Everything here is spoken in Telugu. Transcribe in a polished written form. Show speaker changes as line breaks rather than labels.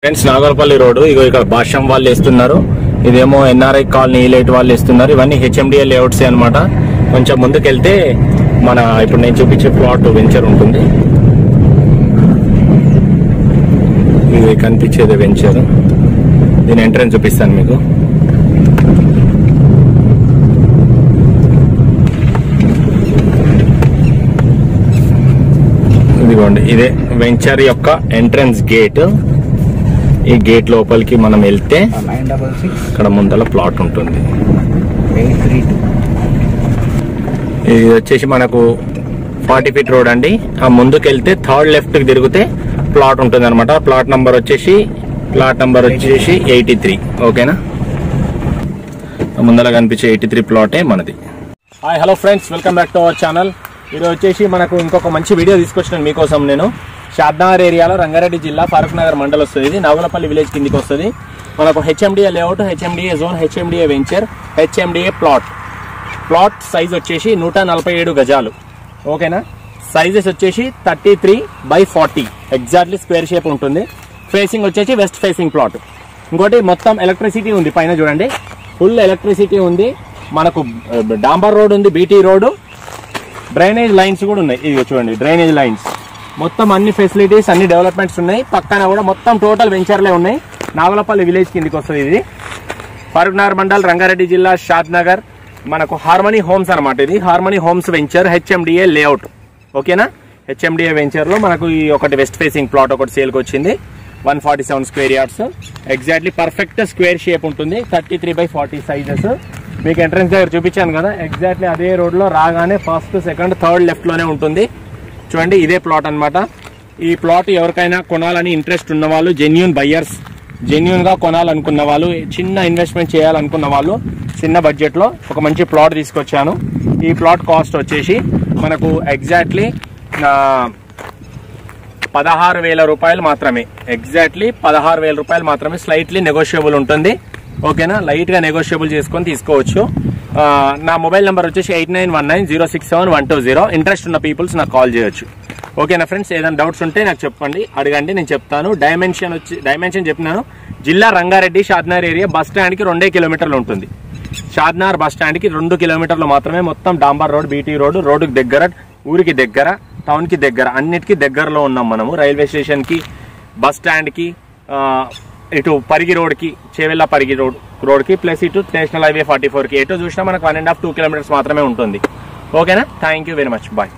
ఫ్రెండ్స్ నాగర్పల్లి రోడ్ ఇగో ఇక్కడ భాష్యం వాళ్ళు ఇస్తున్నారు. ఇదేమో ఎన్ఆర్ఐ కాలనీ ఈలైట్ వాళ్ళు ఇస్తున్నారు. ఇవన్నీ హెచ్ఎండిఏ లేఅవుట్స్ అన్నమాట. కొంచెం ముందుకెళ్తే మన ఇప్పుడు నేను చూపించే ప్లాట్ వెంచర్ ఉంటుంది. ఇది కనిపించేది వెంచర్. దీని ఎంట్రన్స్ చూపిస్తాను మీకు. ఇదిగోండి, ఇదే వెంచర్ యొక్క ఎంట్రన్స్ గేట్. ఈ గేట్ లోపలికి మనం వెళ్తే ఇక్కడ ముందల ప్లాట్ ఉంటుంది. ఇది వచ్చేసి మనకు 40 ఫీట్ రోడ్ అండి. ఆ ముందుకు వెళ్తే థర్డ్ లెఫ్ట్ కి తిరిగితే ప్లాట్ ఉంటుంది అనమాట. ప్లాట్ నంబర్ వచ్చేసి 83. ఓకేనా, ముందర కనిపించే 83 ప్లాటే మనది. Hi hello friends, welcome back to our channel. ఈరోజు వచ్చేసి మనకు ఇంకొక మంచి వీడియో తీసుకొచ్చినాను మీకోసం. నేను షాద్నగర్ ఏరియాలో రంగారెడ్డి జిల్లా ఫారూక్ నగర్ మండల్ వస్తుంది. ఇది నాగులపల్లి విలేజ్ కిందికి వస్తుంది. మనకు HMDA layout, HMDA zone, HMDA venture, HMDA plot size వచ్చేసి 147 గజాలు. ఓకేనా, సైజెస్ వచ్చేసి 33/40 ఎగ్జాక్ట్లీ స్క్వేర్ షేప్ ఉంటుంది. ఫేసింగ్ వచ్చేసి వెస్ట్ ఫేసింగ్ ప్లాట్. ఇంకోటి మొత్తం ఎలక్ట్రిసిటీ ఉంది. పైన చూడండి, ఫుల్ ఎలక్ట్రిసిటీ ఉంది. మనకు డాంబర్ రోడ్ ఉంది, బీటీ రోడ్, డ్రైనేజ్ లైన్స్ కూడా ఉన్నాయి. ఇది చూడండి, డ్రైనేజ్ లైన్స్, మొత్తం అన్ని ఫెసిలిటీస్, అన్ని డెవలప్మెంట్స్ ఉన్నాయి. పక్కన కూడా మొత్తం టోటల్ వెంచర్లే ఉన్నాయి. నాగులపల్లి విలేజ్ కిందికి వస్తుంది. ఇది ఫారూక్ నగర్ మండల్, రంగారెడ్డి జిల్లా, షాద్ నగర్. మనకు హార్మనీ హోమ్స్ అనమాట. ఇది harmony homes venture, HMDA layout. ఓకేనా, హెచ్ఎండిఏ వెంచర్ లో మనకు ఈ ఒకటి వెస్ట్ ఫేసింగ్ ప్లాట్ ఒకటి సేల్కి వచ్చింది. 147 square yards, exactly perfect square shape ఉంటుంది. 33/40 సైజెస్. మీకు ఎంట్రన్స్ దగ్గర చూపించాను కదా, ఎగ్జాక్ట్లీ అదే రోడ్ లో రాగానే ఫస్ట్, సెకండ్, థర్డ్ లెఫ్ట్ లోనే ఉంటుంది. చూడండి, ఇదే ప్లాట్ అన్నమాట. ఈ ప్లాట్ ఎవరికైనా కొనాలని ఇంట్రెస్ట్ ఉన్న వాళ్ళు, జెన్యూన్ బయ్యర్స్, జెన్యూన్ గా కొనాలనుకున్న వాళ్ళు, చిన్న ఇన్వెస్ట్మెంట్ చేయాలనుకున్న వాళ్ళు, చిన్న బడ్జెట్ లో ఒక మంచి ప్లాట్ తీసుకొచ్చాను. ఈ ప్లాట్ కాస్ట్ వచ్చేసి మనకు ఎగ్జాక్ట్లీ 16,000 రూపాయలు మాత్రమే. ఎగ్జాక్ట్లీ 16,000 రూపాయలు మాత్రమే. స్లైట్లీ నెగోషియబుల్ ఉంటుంది. ఓకేనా, లైట్ గా నెగోషియబుల్ చేసుకొని తీసుకోవచ్చు. నా మొబైల్ నెంబర్ వచ్చేసి 8919067120. ఇంట్రెస్ట్ ఉన్న పీపుల్స్ నాకు కాల్ చేయొచ్చు. ఓకేనా ఫ్రెండ్స్, ఏదైనా డౌట్స్ ఉంటే నాకు చెప్పండి, అడగండి, నేను చెప్తాను. డైమెన్షన్ చెప్పినాను. జిల్లా Rangareddy, Shadnagar area. Bus stand కి 2 కిలోమీటర్లు ఉంటుంది. షాద్నగర్ బస్ స్టాండ్ కి 2 కిలోమీటర్లు మాత్రమే. మొత్తం డాంబర్ రోడ్, బీటీ రోడ్, రోడ్డుకి దగ్గర, ఊరికి దగ్గర, టౌన్ కి దగ్గర, అన్నిటికీ దగ్గరలో ఉన్నాం మనము. రైల్వే స్టేషన్ కి, బస్ స్టాండ్ కి, ఇటు పరిగి రోడ్ కి, చేవెళ్ళ పరిగి రోడ్ కి, ప్లస్ ఇటు నేషనల్ హైవే 44 కి. ఎటు చూసినా మనకు 1.5-2 కిలోమీటర్స్ మాత్రమే ఉంటుంది. ఓకేనా, thank you very much, bye.